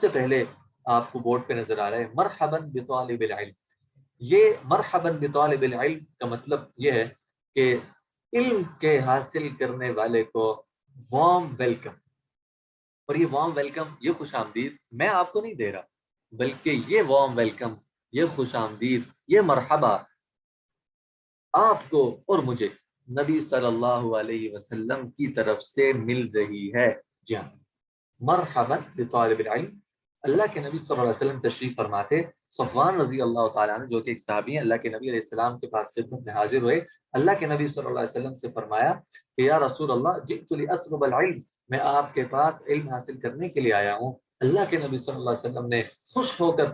سے پہلے آپ کو بورڈ پہ نظر آ رہا ہے مرحباً بطالب العلم. یہ مرحباً بطالب العلم کا مطلب یہ ہے کہ علم کے حاصل کرنے والے کو وارم ویلکم. اور یہ وارم ویلکم، یہ خوش آمدید میں آپ کو نہیں دے رہا، بلکہ یہ وارم ویلکم، یہ خوش آمدید، یہ مرحبا آپ کو اور مجھے نبی صلی اللہ علیہ وسلم کی طرف سے مل رہی ہے. جی ہاں، مرحباً بطالب العلم. اللہ کے نبی صلی اللہ علیہ وسلم تشریف فرماتے، صفوان رضی اللہ تعالیٰ عنہ جو کہ ایک صحابی ہیں، اللہ کے نبی علیہ السلام کے پاس خدمت میں حاضر ہوئے. اللہ کے نبی صلی اللہ علیہ وسلم سے فرمایا کہ یا رسول اللہ جئت لأطلب العلم، میں آپ کے پاس علم حاصل کرنے کے لیے آیا ہوں. اللہ کے نبی صلی اللہ علیہ وسلم نے خوش ہو کر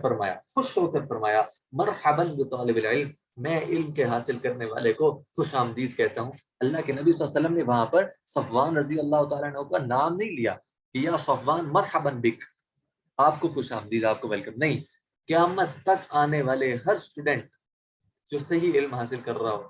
فرمایا مرحباً بطالب العلم، میں علم کے حاصل کرنے والے کو خوش آمدید کہتا ہوں. اللہ کے نبی صلی اللہ علیہ وسلم نے وہاں پر صفوان رضی اللہ تعالیٰ عنہ کا نام نہیں لیا کہ یا صفوان مرحباً بک، آپ کو خوش آمدید، آپ کو ویلکم نہیں. قیامت تک آنے والے ہر اسٹوڈنٹ جو صحیح علم حاصل کر رہا ہو،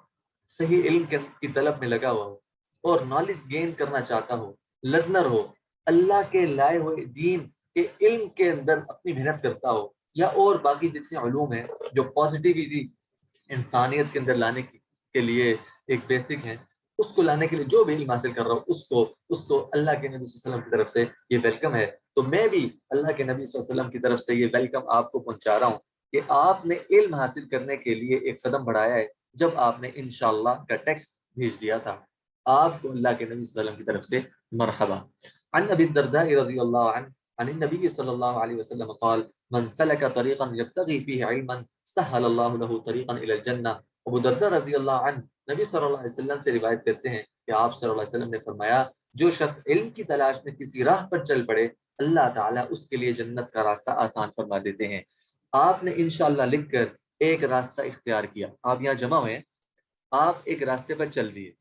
صحیح علم کی طلب میں لگا ہوا ہو اور نالج گین کرنا چاہتا ہو، لرنر ہو، اللہ کے لائے ہوئے دین کے علم کے اندر اپنی محنت کرتا ہو، یا اور باقی جتنے علوم ہیں جو پازیٹیوٹی انسانیت کے اندر لانے کے لیے ایک بیسک ہے، اس کو لانے کے لیے جو بھی علم حاصل کر رہا ہوں اس کو اللہ کے نبی صلی اللہ علیہ وسلم کی طرف سے یہ ویلکم ہے. تو میں بھی اللہ کے نبی صلی اللہ علیہ وسلم کی طرف سے یہ ویلکم آپ کو پہنچا رہا ہوں کہ آپ نے علم حاصل کرنے کے لیے ایک قدم بڑھایا ہے جب آپ نے انشاءاللہ کا ٹیکسٹ بھیج دیا تھا. آپ کو اللہ کے نبی صلی اللہ علیہ وسلم کی طرف سے مرحبا. عن ابی الدرداء رضی اللہ عنہ عن النبی صلی اللہ علیہ وسلم قال من سلک طریقا یبتغی فیہ علما سہل اللہ له طریقا الی الجنہ. ابو درداء رضی اللہ عنہ نبی صلی اللہ علیہ وسلم سے روایت کرتے ہیں کہ آپ صلی اللہ علیہ وسلم نے فرمایا جو شخص علم کی تلاش میں کسی راہ پر چل پڑے اللہ تعالیٰ اس کے لیے جنت کا راستہ آسان فرما دیتے ہیں. آپ نے انشاءاللہ لکھ کر ایک راستہ اختیار کیا، آپ یہاں جمع ہوئے، آپ ایک راستے پر چل دیے.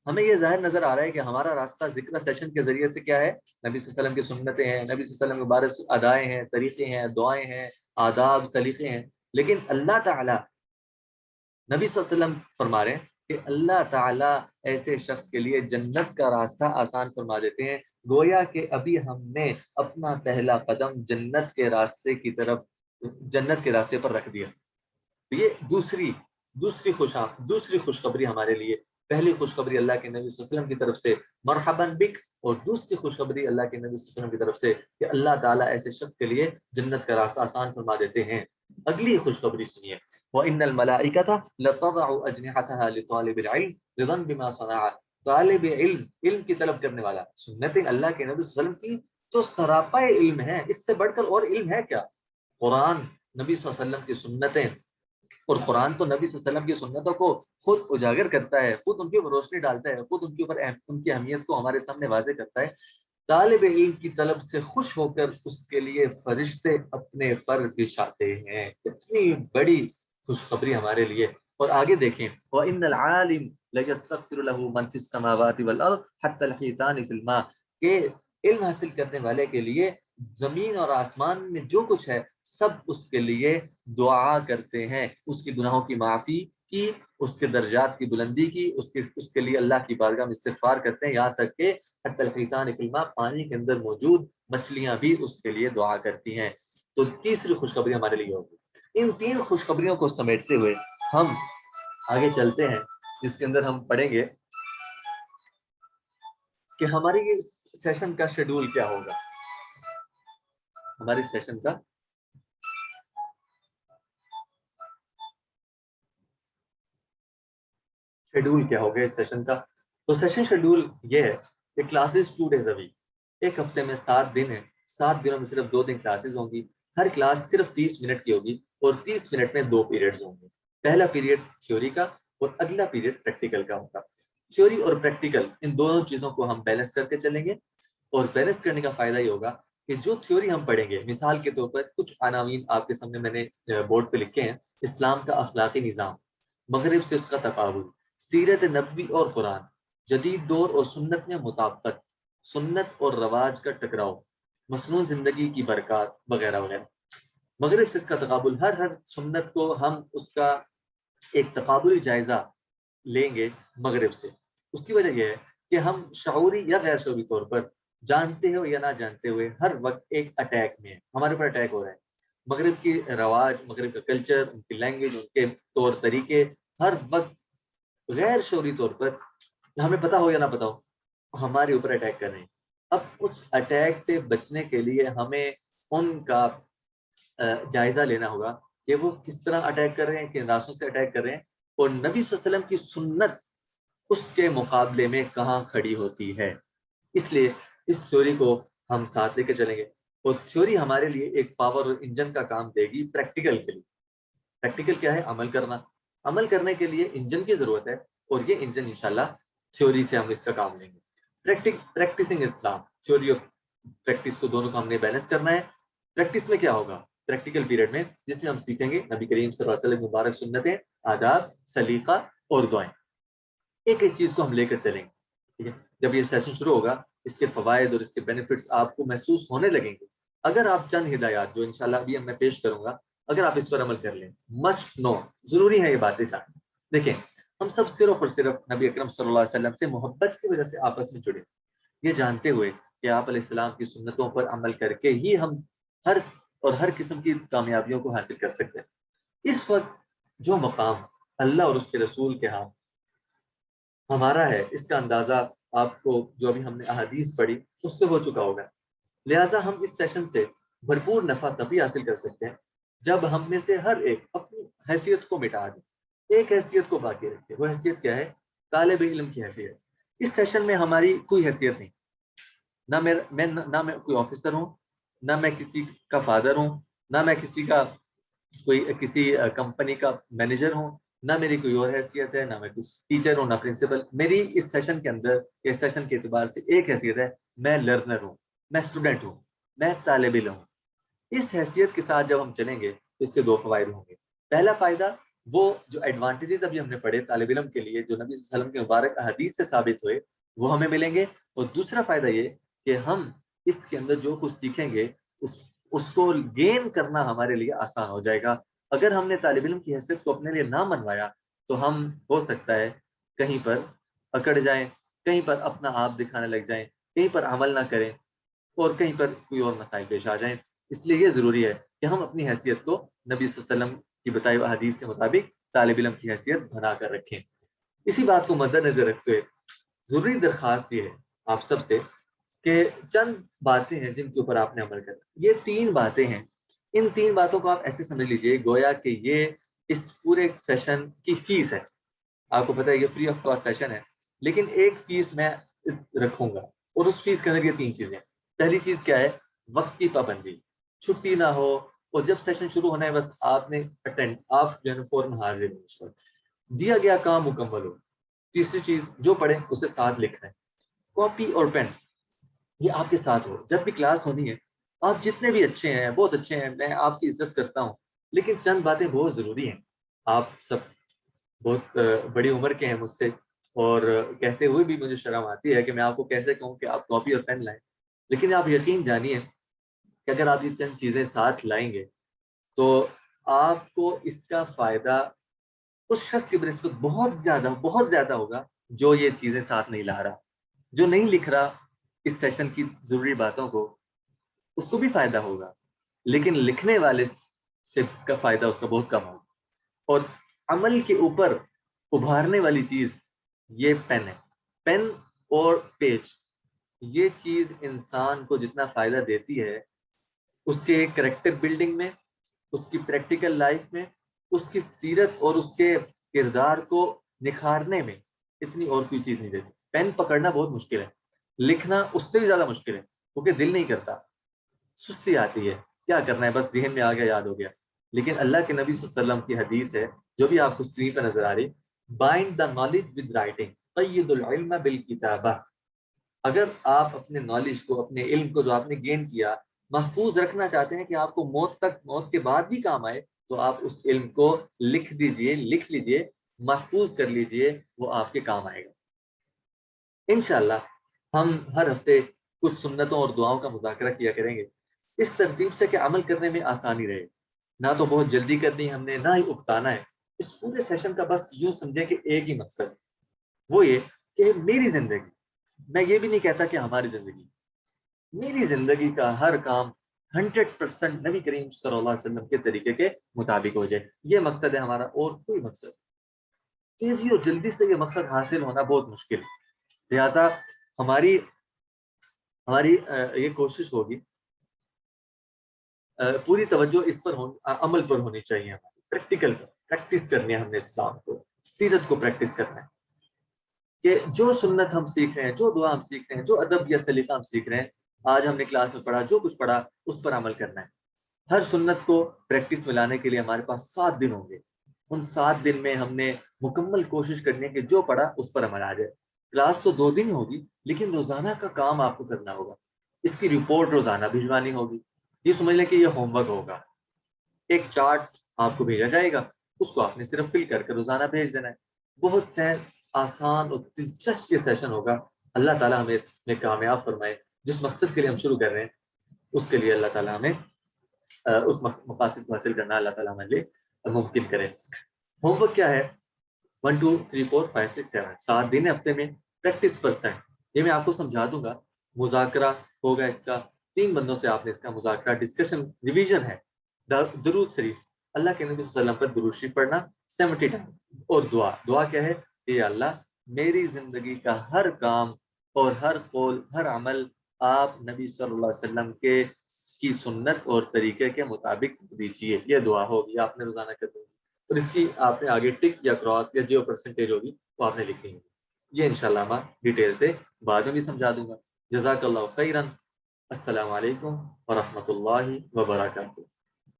ہمیں یہ ظاہر نظر آ رہا ہے کہ ہمارا راستہ ذکر سیشن کے ذریعے سے کیا ہے، نبی صلی اللہ علیہ وسلم کی سنتیں ہیں، نبی صلی اللہ علیہ وسلم کے بارے ادائیں ہیں، طریقے ہیں، دعائیں ہیں، آداب سلیقے ہیں. لیکن اللہ تعالیٰ، نبی صلی اللہ علیہ وسلم فرما رہے ہیں کہ اللہ تعالیٰ ایسے شخص کے لیے جنت کا راستہ آسان فرما دیتے ہیں، گویا کہ ابھی ہم نے اپنا پہلا قدم جنت کے راستے پر رکھ دیا. یہ دوسری خوشخبری ہمارے لیے. پہلی خوشخبری اللہ کے نبی صلی اللہ علیہ وسلم کی طرف سے مرحباً بک، اور دوسری خوشخبری اللہ کے نبی صلی اللہ علیہ وسلم کی طرف سے کہ اللہ تعالیٰ ایسے شخص کے لیے جنت کا راستہ آسان فرما دیتے ہیں. اگلی خوشخبری سنیے، وَإِنَّ الْمَلَائِكَةَ لَتَضَعُ أَجْنِحَتَهَا لِطَالِبِ الْعِلْمِ رِضًا بِمَا صَنَعَ. طالب علم کی طلب کرنے والا، سنت اللہ کے نبی صلی اللہ علیہ وسلم کی تو سراپا علم ہے، اس سے بڑھ کر اور علم ہے کیا؟ قرآن، نبی صلی اللہ علیہ وسلم کی سنتیں، اور قرآن تو نبی صلی اللہ علیہ وسلم کی سنتوں کو خود اجاگر کرتا ہے، خود ان کے اوپر روشنی ڈالتا ہے، خود ان کے اوپر ان کی اہمیت کو ہمارے سامنے واضح کرتا ہے. طالب علم کی طلب سے خوش ہو کر اس کے لیے فرشتے اپنے پر بچھاتے ہیں. اتنی بڑی خوشخبری ہمارے لیے. اور آگے دیکھیں، وَإِنَّ الْعَالِمَ لَيَسْتَغْفِرُ لَهُ مَنْ فِي السَّمَاوَاتِ وَالْأَرْضِ حَتَّى الْحِيتَانِ فِي الْمَاءِ. کہ علم حاصل کرنے والے کے لیے زمین اور آسمان میں جو کچھ ہے سب اس کے لیے دعا کرتے ہیں، اس کی گناہوں کی معافی کی، اس کے درجات کی بلندی کی، اس کے لیے اللہ کی بارگاہ میں استغفار کرتے ہیں، یہاں تک کہ حتی الحیتان فی الماء، پانی کے اندر موجود مچھلیاں بھی اس کے لیے دعا کرتی ہیں. تو تیسری خوشخبری ہمارے لیے ہوگی. ان تین خوشخبریوں کو سمیٹتے ہوئے ہم آگے چلتے ہیں، جس کے اندر ہم پڑھیں گے کہ ہماری یہ سیشن کا شیڈول کیا ہوگا. ہماری سیشن کا شیڈول کیا ہوگا اس سیشن کا. تو سیشن شیڈول یہ ہے کہ کلاسز 2 days a week، ایک ہفتے میں 7 دن ہیں، 7 دنوں میں صرف 2 دن کلاسز ہوں گی. ہر کلاس صرف 30 منٹ کی ہوگی اور 30 منٹ میں 2 پیریڈز ہوں گے. پہلا پیریڈ تھیوری کا اور اگلا پیریڈ پریکٹیکل کا ہوگا. تھیوری اور پریکٹیکل ان دونوں چیزوں کو ہم بیلنس کر کے چلیں گے، اور بیلنس کرنے کا فائدہ یہ ہوگا کہ جو تھیوری ہم پڑھیں گے، مثال کے طور پر کچھ عناوین آپ کے سامنے میں نے بورڈ پہ لکھے ہیں: اسلام کا اخلاقی نظام، مغرب سے اس کا تقابل، سیرت نبوی اور قرآن، جدید دور اور سنت میں مطابقت، سنت اور رواج کا ٹکراؤ، مصنوع زندگی کی برکات، وغیرہ وغیرہ. مغرب سے اس کا تقابل، ہر سنت کو ہم اس کا ایک تقابلی جائزہ لیں گے مغرب سے. اس کی وجہ یہ ہے کہ ہم شعوری یا غیر شعوری طور پر جانتے ہو یا نہ جانتے ہوئے ہر وقت ایک اٹیک میں ہے، ہمارے اوپر اٹیک ہو رہا ہے۔ مغرب کی رواج، مغرب کا کلچر، ان کی لینگویج، ان کے طور طریقے ہر وقت غیر شعوری طور پر، ہمیں پتا ہو یا نہ پتا ہو، ہمارے اوپر اٹیک کر رہے ہیں۔ اب اس اٹیک سے بچنے کے لیے ہمیں ان کا جائزہ لینا ہوگا کہ وہ کس طرح اٹیک کر رہے ہیں، کن راستوں سے اٹیک کر رہے ہیں، اور نبی صلی اللہ علیہ وسلم کی سنت اس کے مقابلے میں کہاں کھڑی ہوتی ہے۔ اس لیے اس تھیوری کو ہم ساتھ لے کے چلیں گے، اور تھیوری ہمارے لیے ایک پاور اور انجن کا کام دے گی پریکٹیکل کے لیے۔ پریکٹیکل کیا ہے؟ عمل کرنا۔ عمل کرنے کے لیے انجن کی ضرورت ہے، اور یہ انجن انشاءاللہ تھیوری سے ہم اس کا کام لیں گے۔ پریکٹسنگ اسلام، تھیوری اور پریکٹس کو دونوں کو ہم نے بیلنس کرنا ہے۔ پریکٹس میں کیا ہوگا؟ پریکٹیکل پیریڈ میں، جس میں ہم سیکھیں گے نبی کریم صلی اللہ علیہ وسلم مبارک سنتیں، آداب، سلیقہ اور دعائیں، ایک ایک چیز کو ہم لے کر چلیں گے، ٹھیک ہے؟ جب یہ سیشن شروع ہوگا، اس کے فوائد اور اس کے بینیفٹس آپ کو محسوس ہونے لگیں گے۔ اگر آپ چند ہدایات جو انشاءاللہ ابھی میں پیش کروں گا، اگر آپ اس پر عمل کر لیں، مسٹ نو، ضروری ہے یہ باتیں جاننا۔ دیکھیں، ہم سب صرف اور صرف نبی اکرم صلی اللہ علیہ وسلم سے محبت کی وجہ سے آپس میں جڑے، یہ جانتے ہوئے کہ آپ علیہ السلام کی سنتوں پر عمل کر کے ہی ہم ہر قسم کی کامیابیوں کو حاصل کر سکتے ہیں۔ اس وقت جو مقام اللہ اور اس کے رسول کے ہاں ہمارا ہے، اس کا اندازہ آپ کو جو ابھی ہم نے احادیث پڑھی اس سے ہو چکا ہوگا۔ لہٰذا ہم اس سیشن سے بھرپور نفع تبھی حاصل کر سکتے ہیں جب ہم میں سے ہر ایک اپنی حیثیت کو مٹا دے، ایک حیثیت کو باقی رکھے۔ وہ حیثیت کیا ہے؟ طالب علم کی حیثیت۔ اس سیشن میں ہماری کوئی حیثیت نہیں، نہ میں کوئی آفیسر ہوں، نہ میں کسی کا فادر ہوں، نہ میں کسی کمپنی کا مینیجر ہوں، نہ میری کوئی اور حیثیت ہے، نہ میں کچھ ٹیچر ہوں، نہ پرنسپل۔ میری اس سیشن کے اندر، اس سیشن کے اعتبار سے ایک حیثیت ہے، میں لرنر ہوں، میں اسٹوڈنٹ ہوں، میں طالب علم ہوں۔ اس حیثیت کے ساتھ جب ہم چلیں گے تو اس کے دو فوائد ہوں گے۔ پہلا فائدہ، وہ جو ایڈوانٹیجز ابھی ہم نے پڑھے طالب علم کے لیے، جو نبی صلی اللہ علیہ وسلم کے مبارک احادیث سے ثابت ہوئے، وہ ہمیں ملیں گے۔ اور دوسرا فائدہ یہ کہ ہم اس کے اندر جو کچھ سیکھیں گے اس کو گین کرنا ہمارے لیے آسان ہو جائے گا۔ اگر ہم نے طالب علم کی حیثیت کو اپنے لیے نہ منوایا تو ہم ہو سکتا ہے کہیں پر اکڑ جائیں، کہیں پر اپنا آپ دکھانے لگ جائیں، کہیں پر عمل نہ کریں، اور کہیں پر کوئی اور مسائل پیش آ جائیں۔ اس لیے یہ ضروری ہے کہ ہم اپنی حیثیت کو نبی صلی اللہ علیہ وسلم کی بتائی ہوئی حدیث کے مطابق طالب علم کی حیثیت بنا کر رکھیں۔ اسی بات کو مد نظر رکھتے ہوئے ضروری درخواست یہ ہے آپ سب سے کہ چند باتیں ہیں جن کے اوپر آپ نے عمل کرنا۔ یہ 3 باتیں ہیں، ان 3 باتوں کو آپ ایسے سمجھ لیجئے گویا کہ یہ اس پورے سیشن کی فیس ہے۔ آپ کو پتہ ہے یہ فری آف کاسٹ سیشن ہے، لیکن ایک فیس میں رکھوں گا، اور اس فیس کے اندر یہ 3 چیزیں۔ پہلی چیز کیا ہے؟ وقت کی پابندی، چھٹی نہ ہو، اور جب سیشن شروع ہونا ہے بس آپ نے اٹینڈ، آپ جو ہے فوراً حاضر ہو، اس وقت دیا گیا کام مکمل ہو۔ تیسری چیز، جو پڑھیں اسے ساتھ لکھنا ہے، کاپی اور پین یہ آپ کے ساتھ ہو۔ جب بھی کلاس ہونی ہے، آپ جتنے بھی اچھے ہیں، بہت اچھے ہیں، میں آپ کی عزت کرتا ہوں، لیکن چند باتیں بہت ضروری ہیں۔ آپ سب بہت بڑی عمر کے ہیں مجھ سے، اور کہتے ہوئے بھی مجھے شرم آتی ہے کہ میں آپ کو کیسے کہوں کہ آپ کاپی اور پین لائیں، لیکن آپ یقین جانیے کہ اگر آپ یہ چند چیزیں ساتھ لائیں گے تو آپ کو اس کا فائدہ اس شخص کی بنسبت بہت زیادہ ہوگا جو یہ چیزیں ساتھ نہیں لا رہا، جو نہیں لکھ رہا اس سیشن کی ضروری باتوں کو، اس کو بھی فائدہ ہوگا، لیکن لکھنے والے سے کا فائدہ اس کا بہت کم ہوگا۔ اور عمل کے اوپر ابھارنے والی چیز یہ پین ہے، پین اور پیج۔ یہ چیز انسان کو جتنا فائدہ دیتی ہے اس کے کریکٹر بلڈنگ میں، اس کی پریکٹیکل لائف میں، اس کی سیرت اور اس کے کردار کو نکھارنے میں، اتنی اور کوئی چیز نہیں دیتی۔ پین پکڑنا بہت مشکل ہے، لکھنا اس سے بھی زیادہ مشکل ہے، کیونکہ دل نہیں کرتا، سستی آتی ہے، کیا کرنا ہے بس ذہن میں آ گیا، یاد ہو گیا۔ لیکن اللہ کے نبی صلی اللہ علیہ وسلم کی حدیث ہے جو بھی آپ کو اسکرین پہ نظر آ رہی، bind the knowledge with writing, قید العلم بالکتابہ۔ اگر آپ اپنے نالج کو، اپنے علم کو جو آپ نے گین کیا، محفوظ رکھنا چاہتے ہیں کہ آپ کو موت کے بعد بھی کام آئے، تو آپ اس علم کو لکھ دیجئے، لکھ لیجئے، محفوظ کر لیجئے، وہ آپ کے کام آئے گا۔ انشاءاللہ ہم ہر ہفتے کچھ سنتوں اور دعاؤں کا مذاکرہ کیا کریں گے، اس ترتیب سے کہ عمل کرنے میں آسانی رہے، نہ تو بہت جلدی کرنی ہم نے، نہ ہی اکتانا ہے۔ اس پورے سیشن کا بس یوں سمجھیں کہ ایک ہی مقصد، وہ یہ کہ میری زندگی، میں یہ بھی نہیں کہتا کہ ہماری زندگی، میری زندگی کا ہر کام 100% نبی کریم صلی اللہ علیہ وسلم کے طریقے کے مطابق ہو جائے. یہ مقصد ہے ہمارا, اور کوئی مقصد. تیزی اور جلدی سے یہ مقصد حاصل ہونا بہت مشکل ہے. لہٰذا ہماری یہ کوشش ہوگی, پوری توجہ اس پر عمل پر ہونی چاہیے. ہماری پریکٹیکل پریکٹس کرنی ہے, ہم نے اسلام کو, سیرت کو پریکٹس کرنا ہے, کہ جو سنت ہم سیکھ رہے ہیں, جو دعا ہم سیکھ رہے ہیں, جو ادب یا سلیقہ ہم سیکھ رہے ہیں, آج ہم نے کلاس میں پڑھا, جو کچھ پڑھا اس پر عمل کرنا ہے. ہر سنت کو پریکٹس میں لانے کے لیے ہمارے پاس 7 دن ہوں گے. ان 7 دن میں ہم نے مکمل کوشش کرنی ہے کہ جو پڑھا اس پر عمل آ جائے. کلاس تو 2 دن ہوگی, لیکن روزانہ کا کام آپ کو کرنا ہوگا. اس کی رپورٹ روزانہ بھجوانی ہوگی. یہ سمجھ لیں کہ یہ ہوم ورک ہوگا. ایک چارٹ آپ کو بھیجا جائے گا, اس کو آپ نے صرف فل کر کے روزانہ بھیج دینا ہے. بہت سے آسان اور دلچسپ یہ سیشن ہوگا. اللہ تعالیٰ ہمیں اس میں کامیاب فرمائے. جس مقصد کے لیے ہم شروع کر رہے ہیں اس کے لیے اللہ تعالیٰ ہمیں اس مقاصد کو حاصل کرنا اللہ تعالیٰ ہمارے لیے ممکن کرے. ہوم ورک کیا ہے؟ 1 2 3 4 5 6 7 7 دن ہفتے میں پریکٹس %. یہ میں آپ کو سمجھا دوں گا. مذاکرہ ہوگا اس کا, 3 بندوں سے آپ نے اس کا مذاکرہ, ڈسکشن, ریویژن ہے. درود شریف, اللہ کے نبی صلی اللہ علیہ وسلم پر درود شریف پڑھنا 70 ٹائم. اور دعا کیا ہے؟ اے اللہ میری زندگی کا ہر کام اور ہر قول, ہر عمل آپ نبی صلی اللہ علیہ وسلم کی سنت اور طریقے کے مطابق دیجیے. یہ دعا ہوگی, آپ نے روزانہ کر دیں گی, اور اس کی آپ نے آگے ٹک یا کراس یا جو پرسنٹیج ہوگی وہ آپ نے لکھنی ہوگی. یہ انشاءاللہ میں ڈیٹیل سے بعد میں بھی سمجھا دوں گا. جزاک اللہ خیرا. السلام علیکم ورحمۃ اللہ وبرکاتہ.